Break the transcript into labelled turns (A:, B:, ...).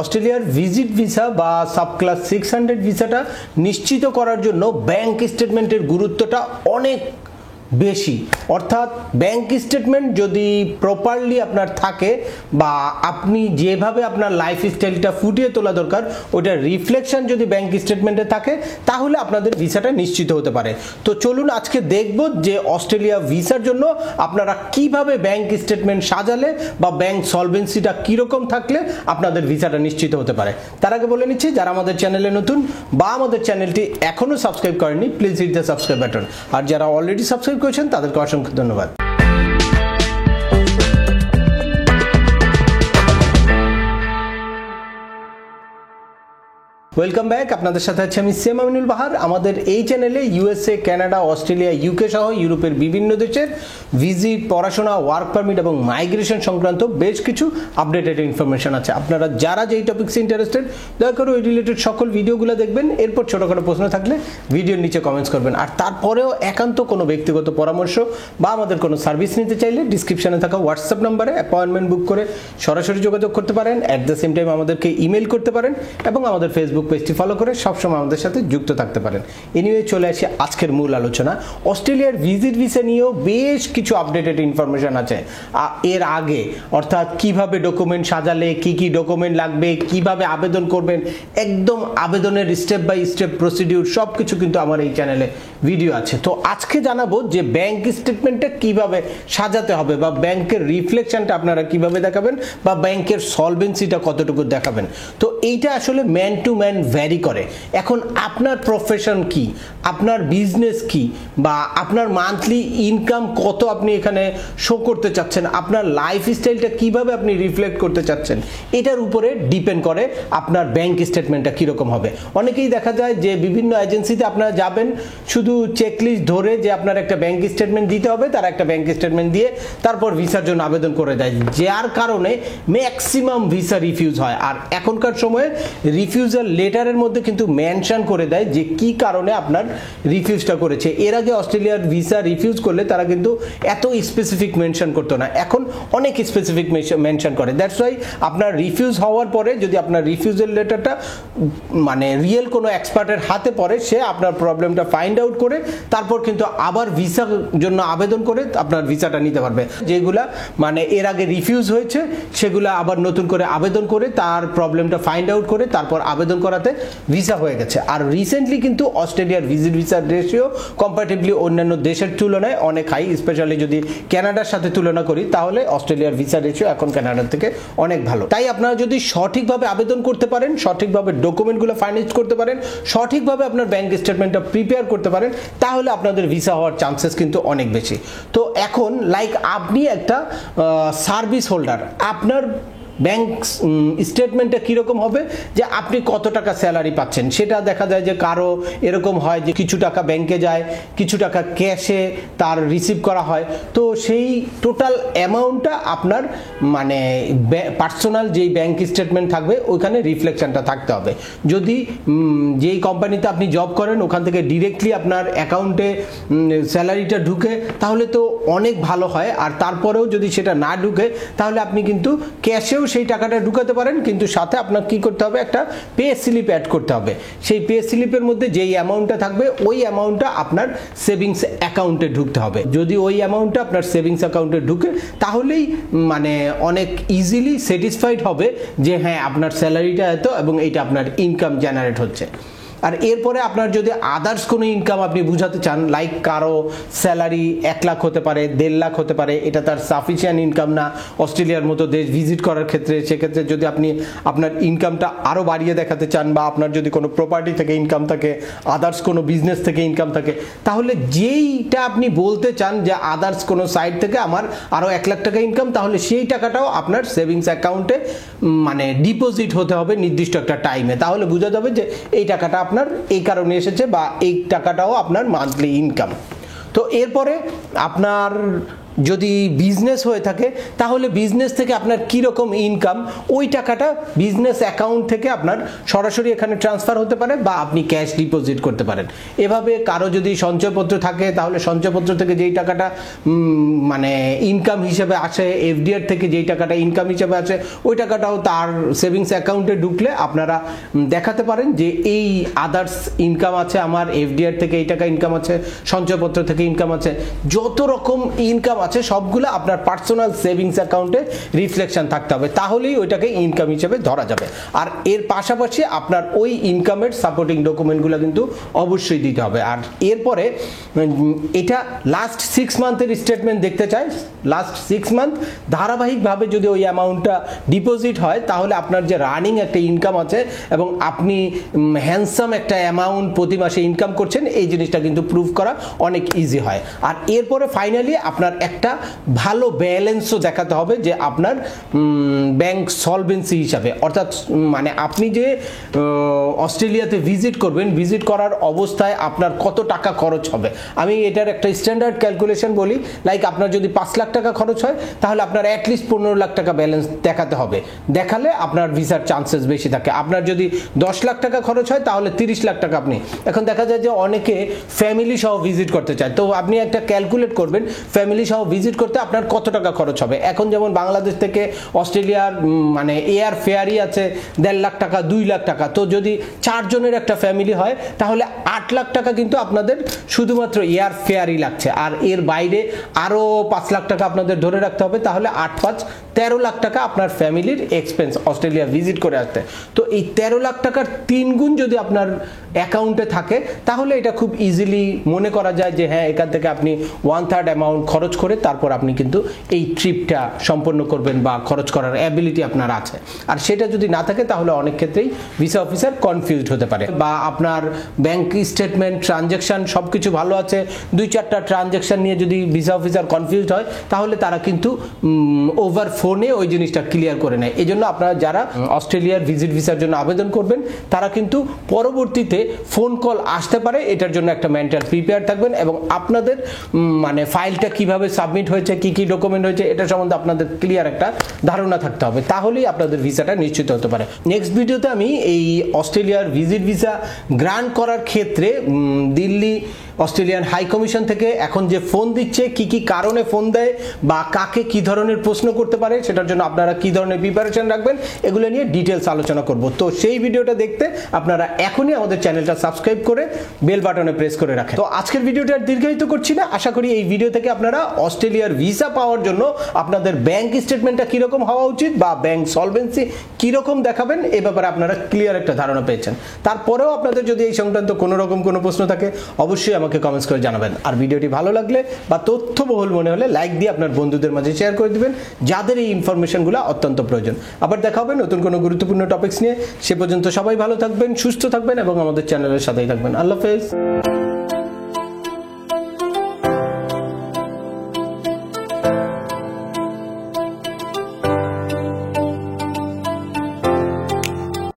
A: অস্ট্রেলিয়ার visit visa বা sub class 600 ভিসাটা নিশ্চিত করার জন্য ব্যাংক স্টেটমেন্টের গুরুত্বটা অনেক বেশি। অর্থাৎ ব্যাংক স্টেটমেন্ট যদি প্রপারলি আপনার থাকে বা আপনি যেভাবে আপনার লাইফস্টাইলটা ফুটিয়ে তোলা দরকার ওইটার রিফ্লেকশন যদি ব্যাংক স্টেটমেন্টে থাকে তাহলে আপনাদের ভিসাটা নিশ্চিত হতে পারে। তো চলুন আজকে দেখব যে অস্ট্রেলিয়া ভিসার জন্য আপনারা কিভাবে ব্যাংক স্টেটমেন্ট সাজালে বা ব্যাংক সলভেন্সিটা কীরকম থাকলে আপনাদের ভিসাটা নিশ্চিত হতে পারে। তার আগে বলে নিচ্ছি, যারা আমাদের চ্যানেলে নতুন বা আমাদের চ্যানেলটি এখনও সাবস্ক্রাইব করেনি please hit the subscribe button, আর যারা অলরেডি সাবস্ক্রাইব করেছেন তাদেরকে অসংখ্য ধন্যবাদ। ওয়েলকাম ব্যাক, আপনাদের সাথে আছি আমি সেম আমিনুল বাহার। আমাদের এই চ্যানেলে ইউএসএ, কানাডা, অস্ট্রেলিয়া, ইউকে সহ ইউরোপের বিভিন্ন দেশের ভিজিট, পড়াশোনা, ওয়ার্ক পারমিট এবং মাইগ্রেশন সংক্রান্ত বেশ কিছু আপডেটেড ইনফরমেশন আছে। আপনারা যারা যেই টপিক্সে ইন্টারেস্টেড দয়া করে ওই রিলেটেড সকল ভিডিওগুলো দেখবেন। এরপর ছোটোখাটো প্রশ্ন থাকলে ভিডিওর নিচে কমেন্টস করবেন। আর তারপরেও একান্ত কোনো ব্যক্তিগত পরামর্শ বা আমাদের কোনো সার্ভিস নিতে চাইলে ডিসক্রিপশানে থাকা হোয়াটসঅ্যাপ নাম্বারে অ্যাপয়েন্টমেন্ট বুক করে সরাসরি যোগাযোগ করতে পারেন। অ্যাট দ্য সেম টাইম আমাদেরকে ইমেল করতে পারেন এবং আমাদের ফেসবুক পেজটি ফলো করে সবসময় আমাদের সাথে যুক্ত থাকতে পারেন। এনিওয়ে চলে আসি আজকের মূল আলোচনা। অস্ট্রেলিয়ার ভিজিট ভিসা নিয়েও বেশ কিছু আপডেটেড ইনফরমেশন আছে এর আগে, অর্থাৎ কিভাবে ডকুমেন্ট সাজালে কি কি ডকুমেন্ট লাগবে, কিভাবে আবেদন করবেন, একদম আবেদনের স্টেপ বাই স্টেপ প্রসিডিউর সব কিছু কিন্তু আমার এই চ্যানেলে ভিডিও আছে। তো আজকে জানাবো যে ব্যাংক স্টেটমেন্টটা কিভাবে সাজাতে হবে বা ব্যাংকের রিফ্লেকশনটা আপনারা কিভাবে দেখাবেন বা ব্যাংকের সলভেন্সিটা কতটুকু দেখাবেন। তো এইটা আসলে ম্যান টু ম্যান ভ্যারি করে। এখন আপনার প্রফেশন কি, আপনার বিজনেস কি, বা আপনার মান্থলি ইনকাম কত আপনি এখানে শো করতে চাচ্ছেন, আপনার লাইফস্টাইলটা কিভাবে আপনি রিফ্লেক্ট করতে চাচ্ছেন, এটার উপরে ডিপেন্ড করে আপনার ব্যাংক স্টেটমেন্টটা কীরকম হবে। অনেকেই দেখা যায় যে বিভিন্ন এজেন্সিতে আপনারা যাবেন শুধু চেকলিস্ট ধরে যে আপনার একটা ব্যাংক স্টেটমেন্ট দিতে হবে, তারা একটা ব্যাংক স্টেটমেন্ট দিয়ে তারপর ভিসার জন্য আবেদন করে দেয়, যার কারণে ম্যাক্সিমাম ভিসা রিফিউজ হয়। আর এখনকার সময়ে রিফিউজাল লেটারের মধ্যে কিন্তু মেনশন করে দেয় যে কি কারণে আপনার রিফিউজটা করেছে। এর আগে অস্ট্রেলিয়ার ভিসা রিফিউজ করলে তারা কিন্তু এত স্পেসিফিক মেনশন করতো না, এখন অনেক স্পেসিফিক মেনশন করে। দ্যাটস ওয়াই আপনার রিফিউজ হওয়ার পরে যদি আপনার রিফিউজাল লেটারটা মানে রিয়েল কোনো এক্সপার্টের হাতে পড়ে, সে আপনার প্রবলেমটা ফাইন্ড আউট করে তারপর কিন্তু আবার ভিসার জন্য আবেদন করে আপনার ভিসাটা নিতে পারবে। যেগুলা মানে এর আগে রিফিউজ হয়েছে সেগুলা আবার নতুন করে আবেদন করে তার প্রবলেমটা ফাইন্ড আউট করে তারপর আবেদন করাতে ভিসা হয়ে গেছে। আর রিসেন্টলি কিন্তু অস্ট্রেলিয়ার ভিজিট ভিসার রেশিও কম্পারেটিভলি অন্যান্য দেশের তুলনায় অনেক হাই, স্পেশালি যদি কানাডার সাথে তুলনা করি তাহলে অস্ট্রেলিয়ার ভিসা রেশিও এখন কানাডার থেকে অনেক ভালো। তাই আপনারা যদি সঠিকভাবে আবেদন করতে পারেন, সঠিকভাবে ডকুমেন্টগুলো ফাইন্যান্স করতে পারেন, সঠিকভাবে আপনার ব্যাংক স্টেটমেন্টটা প্রিপেয়ার করতে পারেন, তাহলে আপনাদের ভিসা হওয়ার চান্সেস কিন্তু অনেক বেশি। তো এখন লাইক আপনি একটা সার্ভিস হোল্ডার, আপনার ব্যাংক স্টেটমেন্টটা কীরকম হবে যে আপনি কত টাকা স্যালারি পাচ্ছেন সেটা দেখা যায় যে কারো এরকম হয় যে কিছু টাকা ব্যাংকে যায়, কিছু টাকা ক্যাশে তার রিসিভ করা হয়। তো সেই টোটাল অ্যামাউন্টটা আপনার মানে পার্সোনাল যেই ব্যাংক স্টেটমেন্ট থাকবে ওইখানে রিফ্লেকশনটা থাকতে হবে। যদি যেই কোম্পানিতে আপনি জব করেন ওখান থেকে ডিরেক্টলি আপনার অ্যাকাউন্টে স্যালারিটা ঢুকে তাহলে তো অনেক ভালো হয়। আর তারপরেও যদি সেটা না ঢুকে তাহলে আপনি কিন্তু ক্যাশেও সেই টাকাটা ঢুকাতে পারেন, কিন্তু সাথে আপনার কি করতে হবে, একটা পে স্লিপ অ্যাড করতে হবে। সেই পে স্লিপের মধ্যে যেই অ্যামাউন্টটা থাকবে ওই অ্যামাউন্টটা আপনার সেভিংস অ্যাকাউন্টে ঢুকতে হবে। যদি ওই অ্যামাউন্টটা আপনার সেভিংস অ্যাকাউন্টে ঢুকে তাহলেই মানে অনেক ইজিলি স্যাটিসফাইড হবে যে হ্যাঁ আপনার স্যালারিটা এত এবং এইটা আপনার ইনকাম জেনারেট হচ্ছে। আর এরপরে আপনার যদি আদার্স কোনো ইনকাম আপনি বুঝাতে চান, লাইক কারো স্যালারি 1 লাখ হতে পারে, 1.5 লাখ হতে পারে, এটা তার সাফিসিয়েন্ট ইনকাম না অস্ট্রেলিয়ার মতো দেশ ভিজিট করার ক্ষেত্রে, সেক্ষেত্রে যদি আপনি আপনার ইনকামটা আরও বাড়িয়ে দেখাতে চান বা আপনার যদি কোনো প্রপার্টি থেকে ইনকাম থাকে, আদার্স কোনো বিজনেস থেকে ইনকাম থাকে, তাহলে যেইটা আপনি বলতে চান যে আদার্স কোনো সাইড থেকে আমার আরও 1 লাখ টাকা ইনকাম, তাহলে সেই টাকাটাও আপনার সেভিংস অ্যাকাউন্টে মানে ডিপোজিট হতে হবে নির্দিষ্ট একটা টাইমে। তাহলে বোঝা যাবে যে এই টাকাটা আপনার এই কারণে এসেছে বা এই টাকাটাও আপনার মান্থলি ইনকাম। তো এরপরে আপনার যদি বিজনেস হয়ে থাকে তাহলে বিজনেস থেকে আপনার কি রকম ইনকাম, ওই টাকাটা বিজনেস অ্যাকাউন্ট থেকে আপনার সরাসরি এখানে ট্রান্সফার হতে পারে বা আপনি ক্যাশ ডিপোজিট করতে পারেন। এভাবে কারো যদি সঞ্চয়পত্র থাকে তাহলে সঞ্চয়পত্র থেকে যেই টাকাটা মানে ইনকাম হিসেবে আসে, এফডিআর থেকে যেই টাকাটা ইনকাম হিসেবে আসে, ওই টাকাটাও তার সেভিংস অ্যাকাউন্টে ঢুকলে আপনারা দেখাতে পারেন যে এই আদার্স ইনকাম আছে আমার, এফডিআর থেকে এই টাকা ইনকাম আছে, সঞ্চয়পত্র থেকে ইনকাম আছে, যত রকম ইনকাম আছে সবগুলো আপনার পার্সোনাল সেভিংস অ্যাকাউন্টে রিফ্লেকশন থাকতে হবে, তাহলেই ওইটাকে ইনকাম হিসেবে ধরা যাবে। আর এর পাশাপাশি আপনার ওই ইনকামের সাপোর্টিং ডকুমেন্টগুলো কিন্তু অবশ্যই দিতে হবে। আর এরপরে এটা লাস্ট 6 মান্থের স্টেটমেন্ট দেখতে চাই। লাস্ট 6 মান্থ ধারাবাহিকভাবে যদি ওই অ্যামাউন্টটা ডিপোজিট হয় তাহলে আপনার যে রানিং একটা ইনকাম আছে এবং আপনি হ্যান্ডসাম একটা অ্যামাউন্ট প্রতি মাসে ইনকাম করছেন, এই জিনিসটা কিন্তু প্রুভ করা অনেক ইজি হয়। আর এরপরে ফাইনালি আপনার একটা ভালো ব্যালেন্সও দেখাতে হবে যে আপনার ব্যাংক সলভেন্সি হিসাবে, অর্থাৎ মানে আপনি যে অস্ট্রেলিয়াতে ভিজিট করবেন, ভিজিট করার অবস্থায় আপনার কত টাকা খরচ হবে। আমি এটার একটা স্ট্যান্ডার্ড ক্যালকুলেশন বলি, লাইক আপনার যদি 5 লাখ টাকা খরচ হয় তাহলে আপনার অ্যাটলিস্ট 15 লাখ টাকা ব্যালেন্স দেখাতে হবে, দেখালে আপনার ভিসার চান্সেস বেশি থাকে। আপনার যদি 10 লাখ টাকা খরচ হয় তাহলে 30 লাখ টাকা আপনি, এখন দেখা যায় যে অনেকে ফ্যামিলি সহ ভিজিট করতে চায়, তো আপনি একটা ক্যালকুলেট করবেন ফ্যামিলি সহ ভিজিট করতে আপনার কত টাকা খরচ হবে। এখন যেমন বাংলাদেশ থেকে অস্ট্রেলিয়ার মানে এয়ার ফেয়ারই আছে 1.5 লাখ টাকা, 2 লাখ টাকা, তো যদি 4 জনের একটা ফ্যামিলি হয় তাহলে 8 লাখ টাকা কিন্তু আপনাদের শুধুমাত্র এয়ার ফেয়ারই লাগছে। আর এর বাইরে আরও 5 লাখ টাকা আপনাদের ধরে রাখতে হবে, তাহলে 8 5 13 লাখ টাকা আপনার ফ্যামিলির এক্সপেন্স অস্ট্রেলিয়া ভিজিট করে আসতে। তো এই 13 লাখ টাকার 3 গুণ যদি আপনার অ্যাকাউন্টে থাকে তাহলে এটা খুব ইজিলি মনে করা যায় যে হ্যাঁ, এখান থেকে আপনি 1/3 অ্যামাউন্ট খরচ করে তারপর আপনি কিন্তু এই ট্রিপটা সম্পন্ন করবেন বা খরচ করার অ্যাবিলিটি আপনার আছে। আর সেটা যদি না থাকে তাহলে অনেক ক্ষেত্রেই ভিসা অফিসার কনফিউজড হতে পারে, বা আপনার ব্যাংক স্টেটমেন্ট ট্রানজ্যাকশন সব কিছু ভালো আছে, 2-4টা ট্রানজ্যাকশন নিয়ে যদি ভিসা অফিসার কনফিউজড হয় তাহলে তারা কিন্তু ওভার ফোনে ওই জিনিসটা ক্লিয়ার করে নেয়। এই জন্য আপনারা যারা অস্ট্রেলিয়ার ভিজিট ভিসার জন্য আবেদন করবেন তারা কিন্তু পরবর্তীতে ফোন কল আসতে পারে, এটার জন্য একটা মেন্টাল প্রিপেয়ার থাকবেন এবং আপনাদের মানে ফাইলটা কিভাবে সাবমিট হয়েছে, কি কি ডকুমেন্ট হয়েছে, এটা সম্বন্ধে আপনাদের ক্লিয়ার একটা ধারণা থাকতে হবে, তাহলেই আপনাদের ভিসাটা নিশ্চিত হতে পারে। নেক্সট ভিডিওতে আমি এই অস্ট্রেলিয়ার ভিজিট ভিসা গ্রান্ট করার ক্ষেত্রে দিল্লি অস্ট্রেলিয়ান হাই কমিশন থেকে এখন যে ফোন দিচ্ছে, কি কি কারণে ফোন দেয় বা কাকে কি ধরনের প্রশ্ন করতে পারে, সেটার জন্য আপনারা কি ধরনের প্রিপারেশন রাখবেন, এগুলো নিয়ে ডিটেলস আলোচনা করব। তো সেই ভিডিওটা দেখতে আপনারা এখনই আমাদের চ্যানেলটা সাবস্ক্রাইব করে বেল বাটনে প্রেস করে রাখেন। তো আজকের ভিডিওটা আর দীর্ঘায়িত করছি না, আশা করি এই ভিডিও থেকে আপনারা অস্ট্রেলিয়ার ভিসা পাওয়ার জন্য আপনাদের ব্যাংক স্টেটমেন্টটা কিরকম হওয়া উচিত বা ব্যাংক সলভেন্সি কিরকম দেখাবেন এ ব্যাপারে আপনারা ক্লিয়ার একটা ধারণা পেয়েছেন। তারপরেও আপনাদের যদি এই সংক্রান্ত কোনো রকম কোনো প্রশ্ন থাকে অবশ্যই আমাকে কমেন্টস করে জানাবেন। আর ভিডিওটি ভালো লাগলে বা তথ্যবহুল মনে হলে লাইক দিয়ে আপনার বন্ধুদের মাঝে শেয়ার করে দিবেন যাদের এই ইনফরমেশনগুলো অত্যন্ত প্রয়োজন। আবার দেখা হবে নতুন কোনো গুরুত্বপূর্ণ টপিকস নিয়ে। সে পর্যন্ত সবাই ভালো থাকবেন, সুস্থ থাকবেন এবং আমাদের চ্যানেলের সাথেই থাকবেন। আল্লাহ হাফেজ।